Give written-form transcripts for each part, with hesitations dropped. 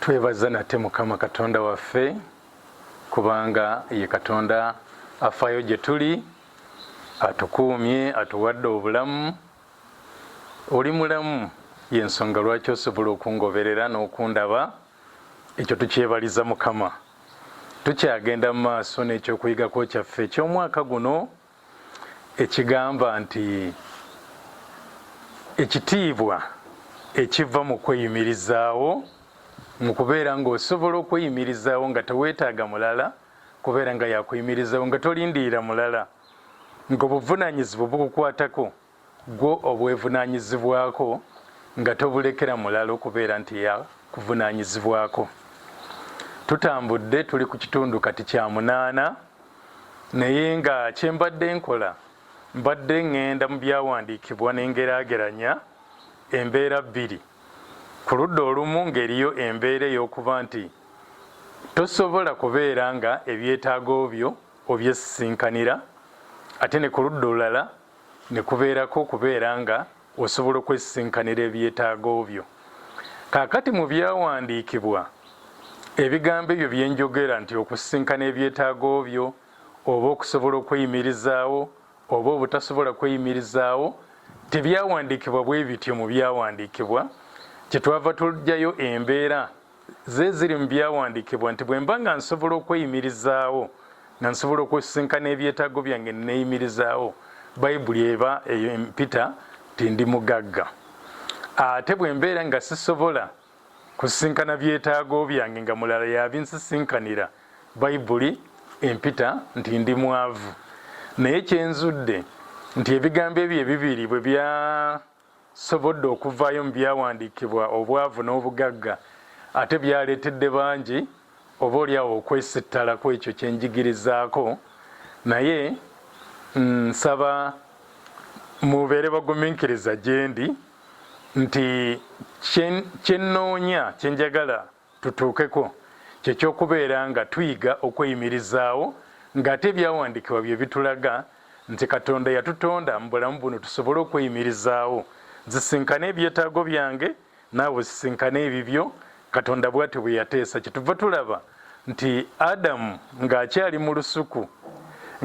Twebaza nate Mukama Katonda waffe kubanga ye Katonda afaayo gye tuli, atukuumye, atuwadde obulamu. Oli mulamu y'ensonga lwaki osobola okungoberera n'okundaba. Ekyo tukyebaliza Mukama. Tukyagenda mu maaso n'ekyokuyigako kyaffe eky'omwaka guno ekigamba nti ekitiibwa ekiva mu kweyimirizaawo, mu kubeera ng'osobola okweyimirizaawo nga teweetaaga mulala, kubeera nga yakuyimirizaawo nga tolindirira mulala, ng'obuvunaanyizibwa bukukwatako gwo obwevunaanyizibwako nga tobulekera mulala okubeera nti yakuvunaanyizibwako. Tutambudde tuli ku kitundu kati kya 8, naye nga kyembadde nkola mbadde ngenda mu byawandiikibwa n'engeraageranya embeera bbiri. Ku ludda olumu ng'eriyo embeera ey'okuba nti tosobola kubeera nga ebyetaago byo obyesisinkanira, ate ne ku ludda olulala ne kubeerako okubeera nga osobola okwesisinkanira ebyetaago byo. Kaakati mu byawandiikibwa ebigambo ebyo bye njogera nti okusisinkana ebyetaago byo oba okusobola okweyimirizaawo oba obutasobola kweyimirizaawo tebyawandiikibwa bwe bityo mu byawandiikibwa. Kyetwava tujjayo embeera ze ziri mu byawandiikibwa nti bwe mba nga nsobola okweyimirizaawo nga nsobola okusisinkana ebyetaago byange neeyimirizaawo, Bayibuli eba empita ti ndi mugagga. Ate bwe mbeera nga sisobola kusisinkana byetaago byange nga mulala yabinsisinkanira, Bayibuli empita nti ndi mwavu. Naye kyenzudde nti ebigambo ebyo ebibiri bwe byasobodde okuvaayo mu byawandiikibwa, obwavu n'obugagga, ate byaleetedde bangi oba oliawo okwesittala ku ekyo kyenjigirizaako. Naye nsaba mubeere bagumiikiriza gye ndi nti kyennoonya kyenjagala tutuukeko kyekyokubeera nga tuyiga okweyimirizaawo ng'ate ebyawandiikibwa bye bitulaga nti Katonda yatutonda mu bulamu buno tusobole okweyimirizaawo, zisinkane ebyetaago byange naawe zisinkane ebibyo Katonda bw'ati bwe yateesa. Kyetuva tulaba nti Adamu ng'akyali mu lusuku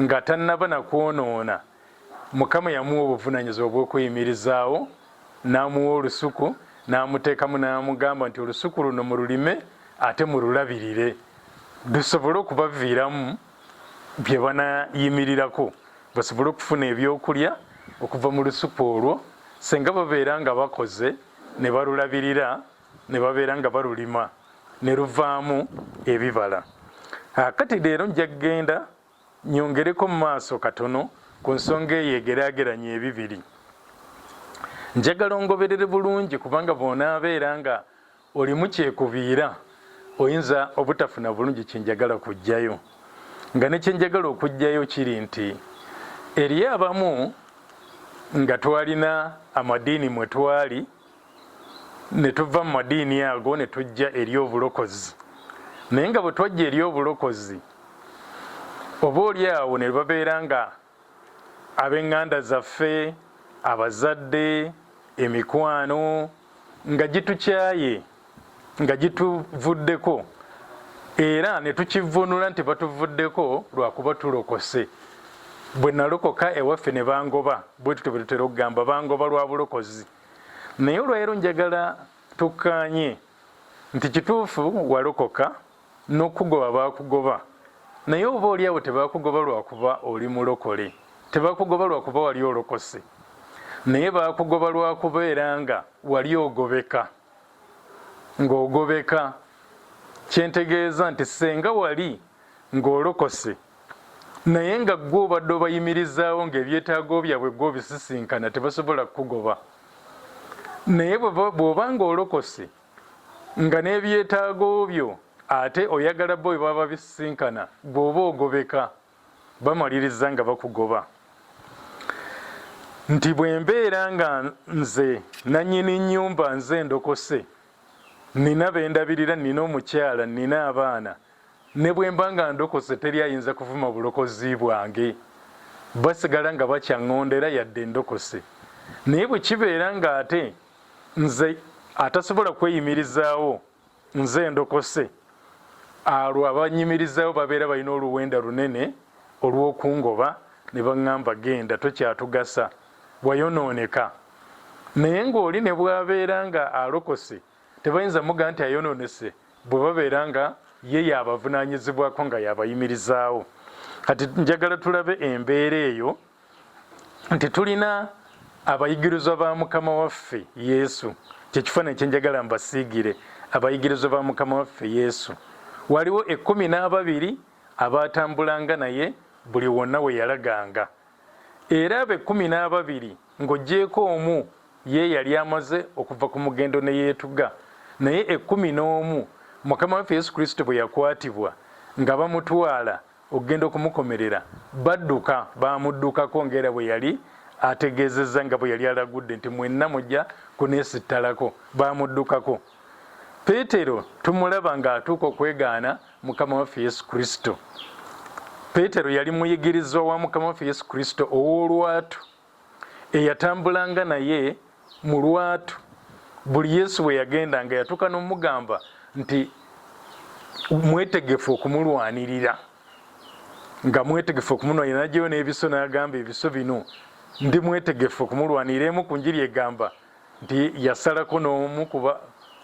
nga tannaba na kwonoona, Mukama yamuwa obuvunaanyizibwa bw'okweyimirizaawo, n'amuwa olusuku n'amuteekamu n'amugamba nti olusuku luno mululime ate mululabirire, dusobole okubaviiramu bye banayimirirako, basobole okufuna ebyokulya okuva mu lusuku olwo, senga babeera nga bakoze ne balulabirira ne babeera nga balulima ne luvaamu ebibala. Kati leero nja kgenda nyongereko mu maaso katono ku nsonga eyo egeraageranya ebibiri. Njagala ongoberere bulungi kubanga bw'onaabeera nga olimu kyekubiira oyinza obutafuna bulungi kyenjagala kujjayo. Nga ne kyenjagala okujjayo kiri nti eri abamu nga twalina amadiini mwe twali ne tuva mu madiini ago ne tujja eri obulokozi. Naye nga bwe twajja eri obulokozi oba oli awo ne babeera nga ab'eŋŋanda zaffe, abazadde, emikwano nga gitukyaye, nga gituvuddeko, era ne tukivvuunula nti batuvuddeko lwakuba tulokose. Bwe nalokoka ewaffe ne bangoba, bwe tutyo bwe tutera okugamba bangoba lwa bulokozi. Naye olwaleero njagala tukkaanye nti kituufu walokoka n'okugoba baakugoba, naye oba oli awo tebaakugoba lwakuba oli mulokole, tebakugoba lwakuba wali olokose, naye bakugoba lwakubeera nga wali ogobeka. Ng'ogobeka kyentegeeza nti senga wali ng'olokose naye nga gwe obadde obayimirizaawo ng'ebyetaago byabwe gwe obisisinkana tebasobola kukugoba. Naye bw'oba ng'olokose nga n'ebyetaago byo ate oyagala bo bwe baba bisisinkana, bw'oba ogobeka bamaliriza nga bakugoba. Nti bwe mbeera nga nze nannyini nnyumba nze ndokose, nina bendabirira, nina omukyala, nina abaana, ne bwe mba nga ndokose teri ayinza kuvuma bulokozi bwange, basigala nga bakyaŋŋondera yadde ndokose. Naye bwe kibeera nga ate nze atasobola kweyimirizaawo nze ndokose, alwo abanyimirizaawo babeera balina oluwenda lunene olw'okungoba ne baŋŋamba genda tokyatugasa wayonooneka. Naye ng'oli ne bwabeera nga alokose tebayinza muga nti ayonoonese bwe babeera nga ye yabavunaanyizibwako nga yabayimirizaawo. Kati njagala tulabe embeera eyo nti tulina abayigirizwa ba Mukama waffe Yesu. Kyekifaananyi kye njagala mbasiigire, abayigirizwa ba Mukama waffe Yesu. Waliwo 12 abatambulanga naye buli wonna we yalaganga, era abo 12 ng'oggyeko omu ye yali amaze okuva ku mugendo ne yeetuga, naye 11 Mukama waffe Yesu Kristo bwe yakwatibwa nga bamutwala okugenda okumukomerera, badduka bamuddukako ng'era bwe yali ategeezezza, nga bwe yali alagudde nti mwenna mujja kuneesittalako, bamuddukako. Peetero tumulaba ng'atuuka okwegaana Mukama waffe Yesu Kristo. Peetero yali muyigirizwa wa Mukama waffe Yesu Kristo ow'olwatu, eyatambulanga naye mu lwatu. Buli Yesu bwe yagendanga yatuuka n'omugamba nti mwetegefu okumulwanirira, nga mwetegefu okumunwanirira. Najjayo n'ebiso n'agamba ebiso bino ndi mwetegefu okumulwanirira. Emu ku njiri egamba nti yasalako n'omu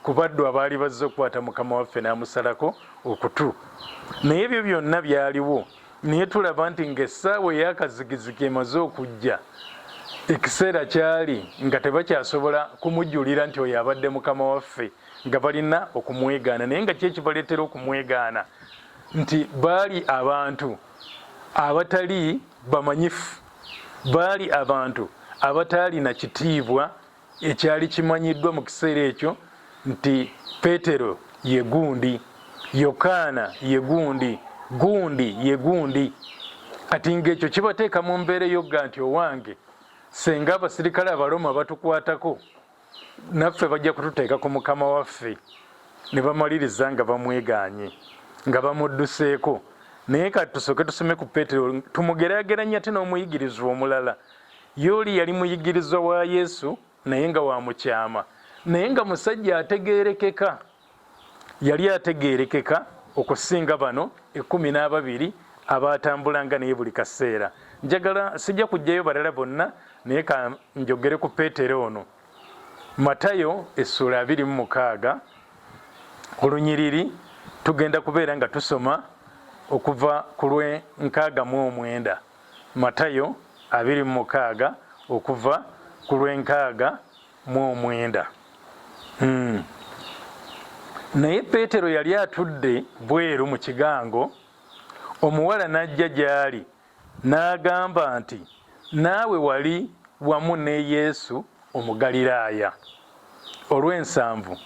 ku baddu abaali bazze okukwata Mukama waffe n'amusalako okutu. Naye ebyo byonna byaliwo, naye tulaba nti ng'essaawa ey'akazigizigi emaze okujja, ekiseera kyali nga tebakyasobola kumujjulira nti oyo abadde Mukama waffe, nga balina okumwegaana. Naye nga kyekibaleetera okumwegaana nti baali abantu abatali bamanyifu, baali abantu abataalina kitiibwa ekyali kimanyiddwa mu kiseera ekyo, nti Peetero ye gundi, Yokaana ye gundi, gundi ye gundi. Kati ng'ekyo kibateeka mu mbeera eyogga nti owange senga abasirikale Abaroma batukwatako, naffe bajja kututeeka ku Mukama waffe. Ne bamaliriza nga bamwegaanye, nga bamudduseeko. Naye kati tusooke tusome ku Peetero, tumugeraageranya ate n'omuyigirizwa omulala. Yooli yali muyigirizwa wa Yesu naye nga wa mukyama, naye nga musajja ategeerekeka. Yali ategeerekeka okusinga bano 12 abatambulanga naye buli kaseera. Njagala sijja kujjayo balala bonna, naye ka njogere ku Peetero ono. Matayo essula 26 olunyiriri tugenda kubeera nga tusoma okuva ku lw'69. Matayo 26 okuva ku lw'69. Naye Peetero yali atudde bweru mu kigango, omuwala n'ajja gy'ali n'agamba nti, Naawe wali wamu ne Yesu Omugaliraaya. Olw'ensanvu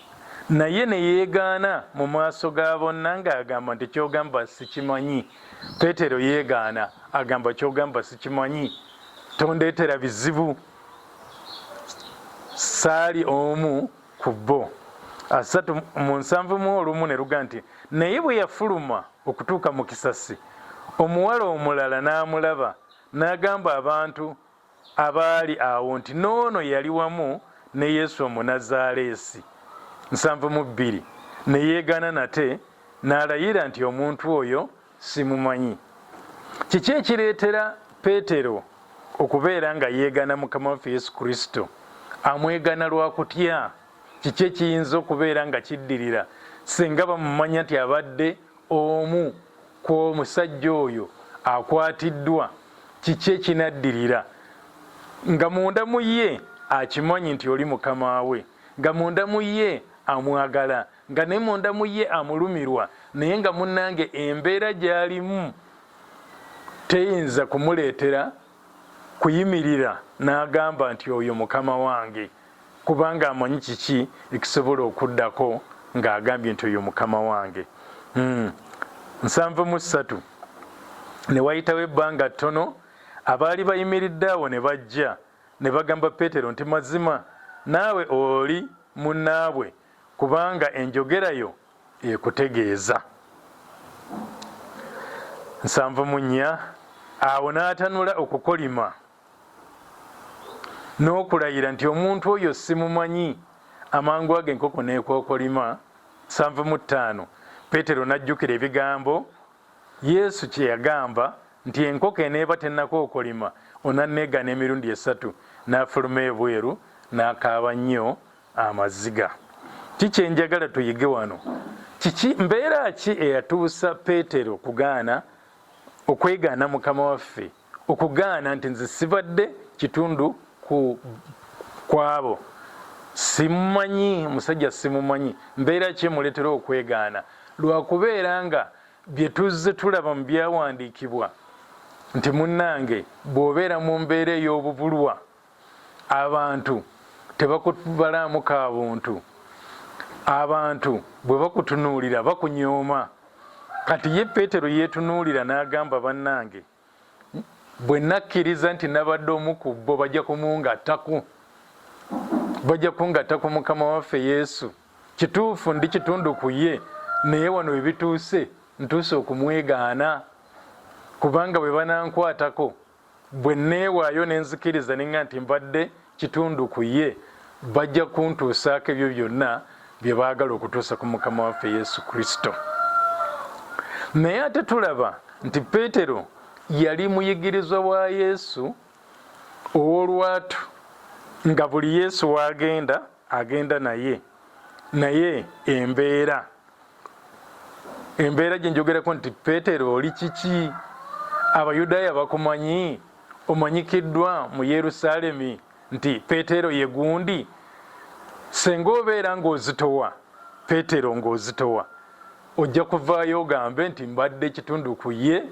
naye ne yeegaana mu maaso ga bonna ng'agamba nti Ky'ogamba sikimanyi. Peetero yeegaana agamba Ky'ogamba sikimanyi, tondeetera bizibu. Saali omu ku bo. 3:7 ne luga nti, naye bwe yafuluma okutuuka mu kisasi, omuwala omulala n'amulaba n'agamba abantu abaali awo nti n'ono yali wamu ne Yesu Omunazaaleesi. 7:2 ne yeegaana nate n'alayira nti omuntu oyo simumanyi. Kiki ekireetera Peetero okubeera nga yeegaana Mukama waffe Yesu Kristo? Amwegaana lwa kutya? Kiki ekiyinza okubeera nga kiddirira singa bamumanya nti abadde omu ku omusajja oyo akwatiddwa? kiki ekinaddirira nga munda mu ye akimanyi nti oli mukama we, nga munda mu ye amwagala, nga ne munda mu ye amulumirwa, naye nga munnange embeera gy'alimu teyinza kumuleetera kuyimirira n'agamba nti oyo mukama wange, kubanga amanyi kiki ekisobola okuddako ng'agambye nti oyo mukama wange. 73 ne wayitawo ebbanga ttono, abaali bayimiridde awo ne bajja ne bagamba Peetero nti mazima naawe oli munnaabwe, kubanga enjogerayo ekutegeeza. 74 awo n'atanula okukolima n'okulayira nti omuntu oyo simumanyi, amangu age enkoko n'ekookolima. 75 Peetero n'ajjukira ebigambo Yesu kye yagamba nti enkoko eneeba tennakookolima onanneegaana emirundi 3, n'afuluma ebweru n'akaaba nnyo amaziga. Kiki njagala tuyige wano? Mbeera ki eyatuusa Peetero kugaana okwegaana mukama waffe, okugaana nti nze sibadde kitundu kwabo, simumanyi, musajja simumanyi? Mbeera ki emuleetera okwegaana? Lwakubeera nga bye tuzze tulaba mu byawandiikibwa nti munnange bw'obeera mu mbeera ey'obubulwa, abantu tebakubalaamu ka buntu, abantu bwe bakutunuulira bakunyooma. Kati ye Peetero yeetunuulira n'agamba bannange, bwe nakkiriza nti nabadde omu ku bo bajja kumungattako, bajja kungattako mukama waffe Yesu. Kituufu ndi kitundu ku ye, naye wano we bituuse ntuuse okumwegaana, kubanga bwe banankwatako, bwe neewaayo ne nzikiriza ne nga nti mbadde kitundu ku ye, bajja kuntuusaako ebyo byonna bye baagala okutuusa ku mukama waffe Yesu Kristo. Naye ate tulaba nti Peetero yali muyigirizwa wa Yesu ow'olwatu, nga buli Yesu w'agenda agenda naye. Naye embeera gye njogerako nti Peetero oli kiki? Abayudaaya bakumanyi, omanyikiddwa mu Yerusaalemi nti Peetero ye gundi. Senga obeera ng'ozitowa Peetero, ng'ozitowa, ojja kuvaayo ogambe nti mbadde kitundu ku ye,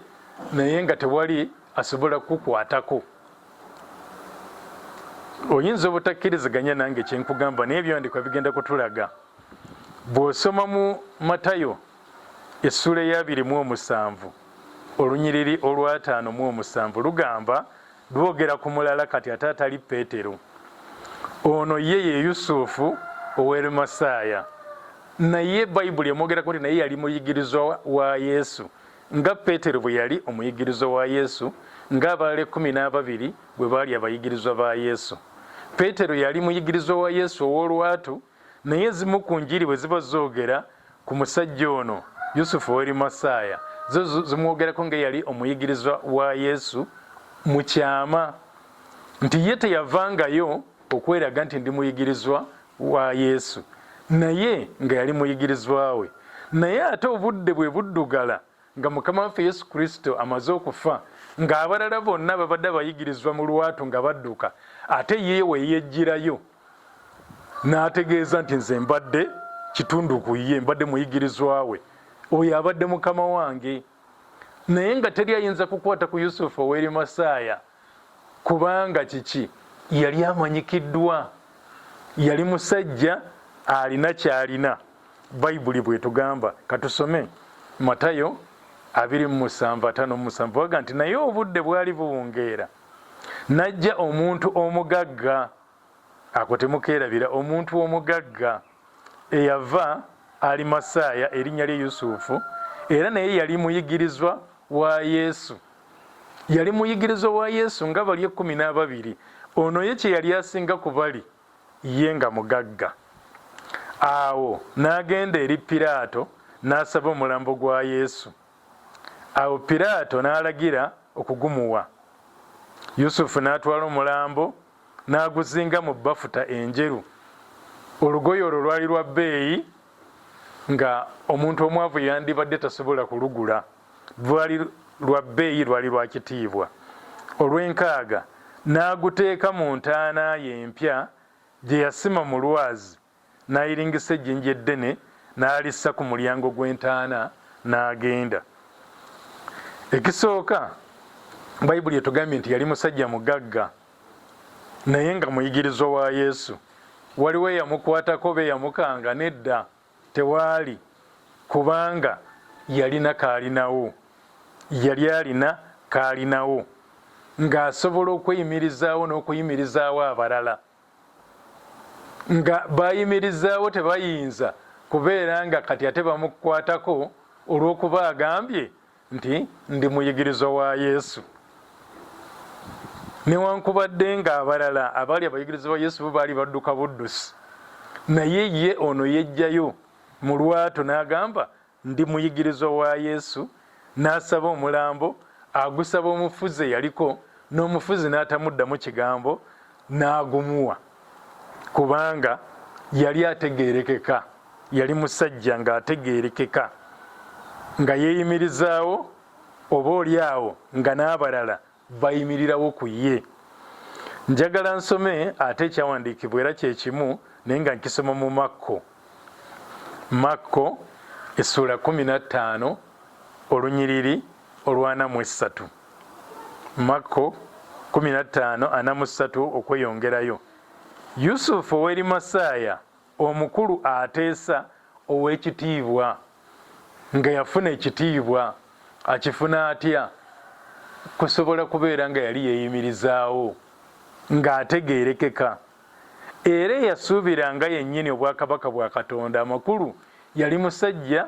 naye nga tewali asobola kukwatako. Oyinza obutakkiriziganya nange kyenkugamba, naye ebyandikwa bigenda kutulaga. Bw'osoma mu Matayo essula eya 27 olunyiriri olwa 5:7 lugamba, lwogera ku mulala kati ate atali Peetero. Ono ye Yusufu ow'Erimasaaya, naye Bayibuli emwogerako nti naye yali muyigirizwa wa Yesu, nga Peetero bwe yali omuyigirizwa wa Yesu, ng'abalala 12 bwe baali abayigirizwa ba Yesu. Peetero yali muyigirizwa wa Yesu ow'olwatu, naye ezimu ku njiri bwe ziba zoogera ku musajja ono Yusufu ow'Erimasaaya, zo zimwogerako nga yali omuyigirizwa wa Yesu mu kyama, nti ye teyavangayo okweraga nti ndi muyigirizwa wa Yesu, naye nga yali muyigirizwa we. Naye ate obudde bwe buddugala nga mukama waffe Yesu Kristo amaze okufa, ng'abalala bonna babadde abayigirizwa mu lwatu nga badduka, ate ye we yejjirayo n'ategeeza nti nze mbadde kitundu ku ye, mbadde muyigirizwa we, oyo abadde mukama wange. Naye nga teri ayinza kukwata ku Yusufu ow'Erimasaaya, kubanga kiki? Yali amanyikiddwa, yali musajja alina kyalina, Bayibuli bwetugamba. Katusome Matayo 27:5-7 waga nti naye obudde bwali buwungeera, najja omuntu omugagga, ako temukeerabira, omuntu omugagga eyava Alimasaaya, erinnya lye Yusufu, era naye yali muyigirizwa wa Yesu. Yali muyigirizwa wa Yesu nga bali 12. Ono ye kye yali asinga ku bali, ye nga mugagga. Awo n'agenda eri Piraato n'asaba omulambo gwa Yesu. Awo Piraato n'alagira okugumuwa. Yusufu n'atwala omulambo n'aguzinga mu bafuta enjeru. Olugoye olwo lwali lwa bbeeyi, nga omuntu omwavu yandibadde tasobola kulugula. Lwali lwa bbeeyi, lwali lwa kitiibwa. olw'enkaaga n'aguteeka mu ntaana ye empya gye yasima mu lwazi, n'ayiringisa ejjinja eddene n'alissa ku mulyango gw'entaana n'agenda. Ekisooka bayibuli etugambye nti yali musajja mugagga naye nga muyigirizwa wa Yesu. Waliwo eyamukwatako be yamukanga? Nedda, tewaali, kubanga yalina kaalinawo, yali alina kaalinawo ng'asobola okweyimirizaawo n'okuyimirizaawo abalala, nga bayimirizaawo tebayinza kubeera nga kati ate bamukwatako olw'okuba agambye nti ndi muyigirizwa wa Yesu. Newankubadde nga abalala abaali abayigirizwa ba Yesu bo baali badduka buddusi, naye ye ono yejjayo mu lwatu n'agamba ndi muyigirizwa wa Yesu, n'asaba omulambo, agusaba omufuzi eyaliko, n'omufuzi n'atamuddamu kigambo, n'agumuwa kubanga yali ategeerekeka, yali musajja ng'ategeerekeka, nga yeeyimirizaawo oba oliawo nga n'abalala bayimirirawo ku ye. Njagala nsome ate ekyawandiikibwa era kye kimu naye nga nkisoma mu Makko essula 15 olunyiriri olw'43. Makko 15:43 okweyongerayo. Yusufu ow'Erimasaaya omukulu ateesa ow'ekitiibwa, nga yafuna ekitiibwa. Akifuna atya? Kusobola kubeera nga yali yeeyimirizaawo ng'ategeerekeka, era yasuubiranga yennyini obwakabaka bwa Katonda amakulu. Yali musajja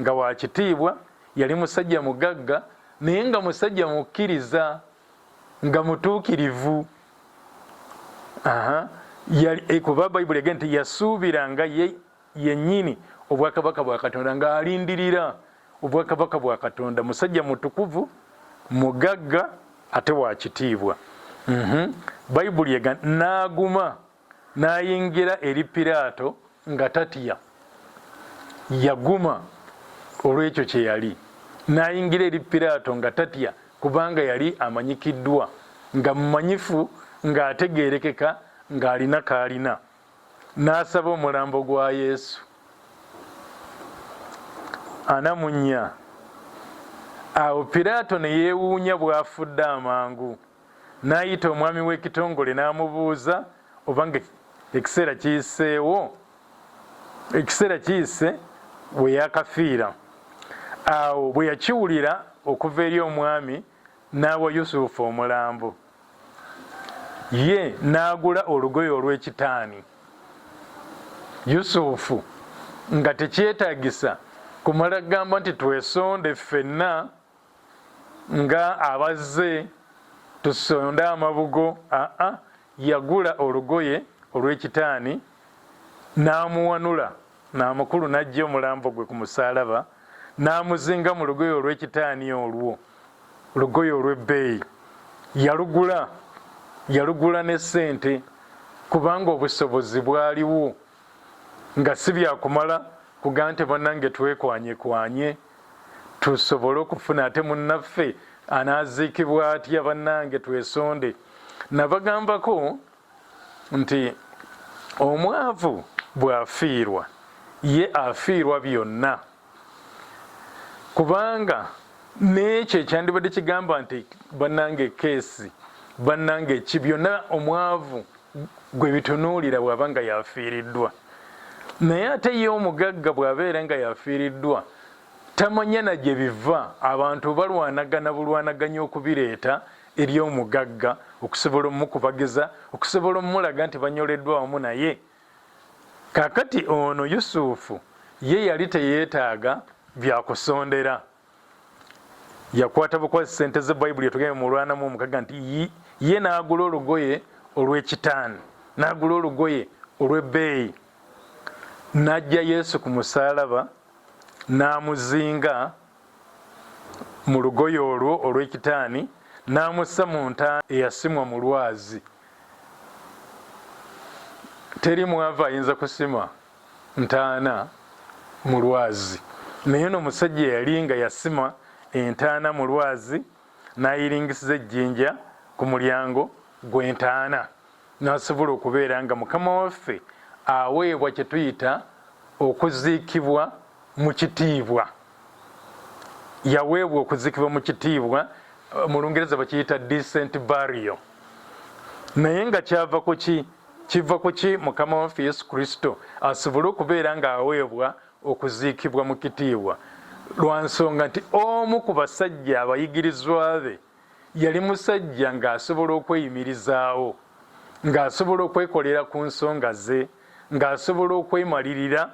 nga wa kitiibwa, yali musajja mugagga, naye nga musajja mukkiriza, nga mutuukirivu. Kuba bayibuli egenda nti yasuubiranga yennyini obwakabaka bwa Katonda, ng'alindirira obwakabaka bwa Katonda. Musajja mutukuvu, mugagga, ate wa kitiibwa. Bayibuli egamba n'aguma n'ayingira eri Piraato nga tatya. Yaguma olw'ekyo kye yali, n'ayingira eri Piraato nga tatya, kubanga yali amanyikiddwa, nga mumanyifu, ng'ategeerekeka, ng'alina kaalina. N'asaba omulambo gwa Yesu. 44. Awo Piraato ne yeewuunya bw'afudde amangu, n'ayita omwami w'ekitongole n'amubuuza obanga ekiseera kiyise we yakafiira. Awo bwe yakiwulira okuva eri omwami, n'awa Yusufu omulambo. Ye n'agula olugoye olw'ekitaani. Yusufu nga tekyetaagisa kumala gamba nti twesonde ffenna nga abazze tusonde amabugo. Yagula olugoye olw'ekitaani n'amuwanula, n'amakulu n'ajja omulambo gwe ku musaalaba, n'amuzinga mu lugoye olw'ekitaani olwo, lugoye olw'ebbeeyi. Yalugula ne ssente, kubanga obusobozi bwaliwo, nga si byakumala kugaa nti bannange twekwanye tusobole okufuna ate munnaffe anaaziikibwa atya, bannange twesonde. Nabagambako nti omwavu bw'afiirwa ye afiirwa byonna, kubanga n'ekyo ekyandibadde kigamba nti bannange keesi, bannange ki, byonna omwavu gwe bitunuulira bw'aba nga yafiiriddwa. Naye ate ye omugagga bw'abeera nga yafiiriddwa, tamanya na gye biva. Abantu balwanagana bulwanaganya okubireeta eri omugagga, okusobola omukubageza, okusobola omulaga nti banyoleddwa wamu naye. Kaakati ono Yusufu ye yali teyeetaaga byakusondera. Yakwata bukwasi ssente ze Bayibuli etugambye mu Lwanamu omukaga nti ye n'agula olugoye olw'ekitaani, n'agula olugoye olw'ebbeeyi, n'ajja Yesu ku musaalaba, n'amuzinga mu lugoye olwo olw'ekitaani, n'amussa mu ntaana eyasimwa mu lwazi. Teri mwavu ayinza kusima ntaana mu lwazi, naye n'omusajja yali nga yasima entaana mu lwazi, n'ayiringisiza ejjinja ku mulyango gw'entaana n'asobola okubeera nga mukama waffe aweebwa kye tuyita okuziikibwa mu kitiibwa. Yaweebwa okuziikibwa mu kitiibwa, mu Lungereza bakiyita decent burial. Naye nga kyava ku ki? Kiva ku ki? Mukama waffe Yesu Kristo asobole okubeera nga aweebwa okuziikibwa mu kitiibwa lwa nsonga nti omu ku basajja abayigirizwa be yali musajja ng'asobola okweyimirizaawo, ng'asobola okwekolera ku nsonga ze, ng'asobola okwemalirira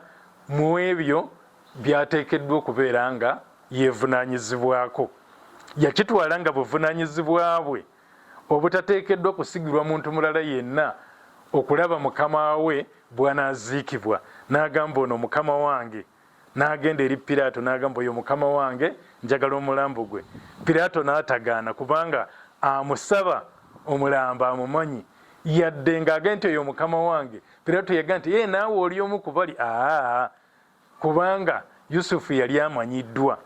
mu ebyo by'ateekeddwa okubeera nga yeevunaanyizibwako. Yakitwala nga buvunaanyizibwa bwe obutateekeddwa kusigirwa muntu mulala yenna okulaba mukama we bw'anaaziikibwa. N'agamba ono mukama wange, n'agenda eri Piraato n'agamba oyo mukama wange, njagala omulambo gwe. Piraato n'atagaana kubanga amusaba omulambo amumanyi, yadde ng'agenda nti oyo mukama wange. Piraato yagamba nti naawe oli omu ku bali. Kubanga Yusufu yali amanyiddwa.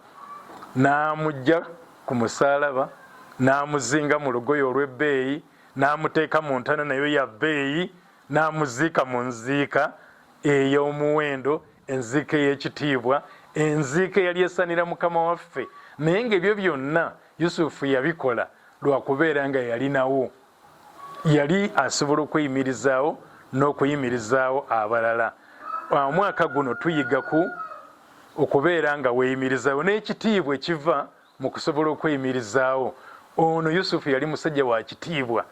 N'amugya ku musaalaba, n'amuzinga mu lugoye olw'ebbeeyi, n'amuteeka mu ntana nayo ya bbeeyi, n'amuziika mu nziika ey'omuwendo, enziika ey'ekitiibwa, enziika eyali esanira mukama waffe. Naye ng'ebyo byonna Yusufu yabikola lwakubeera nga yalinawo, yali asobola okweyimirizaawo n'okuyimirizaawo abalala. Omwaka guno tuyiga ku okubeera nga weeyimirizaawo n'ekitiibwa ekiva mu kusobola okweyimirizaawo. Ono Yusufu yali musajja wa kitiibwa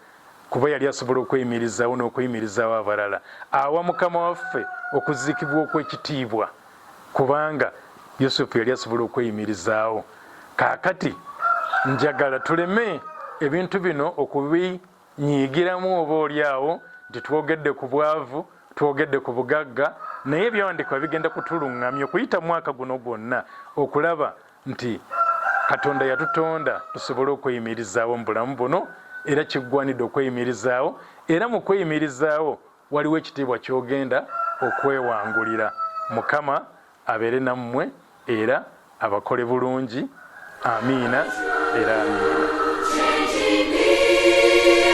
kuba yali asobola okweyimirizaawo n'okuyimirizaawo abalala. Awa mukama waffe okuziikibwa okw'ekitiibwa kubanga Yusufu yali asobola okweyimirizaawo. Kaakati njagala tuleme ebintu bino okubinyiigiramu oba oliawo nti twogedde ku bwavu, twogedde ku bugagga, naye ebyawandiikibwa bigenda kutuluŋŋamya okuyita mwaka guno gwonna okulaba nti Katonda yatutonda tusobole okweyimirizaawo mu bulamu buno, era kiggwanidde okweyimirizaawo, era mu kweyimirizaawo waliwo ekitiibwa ky'ogenda okwewangulira. Mukama abeere nammwe era abakole bulungi. Amiina era amiina.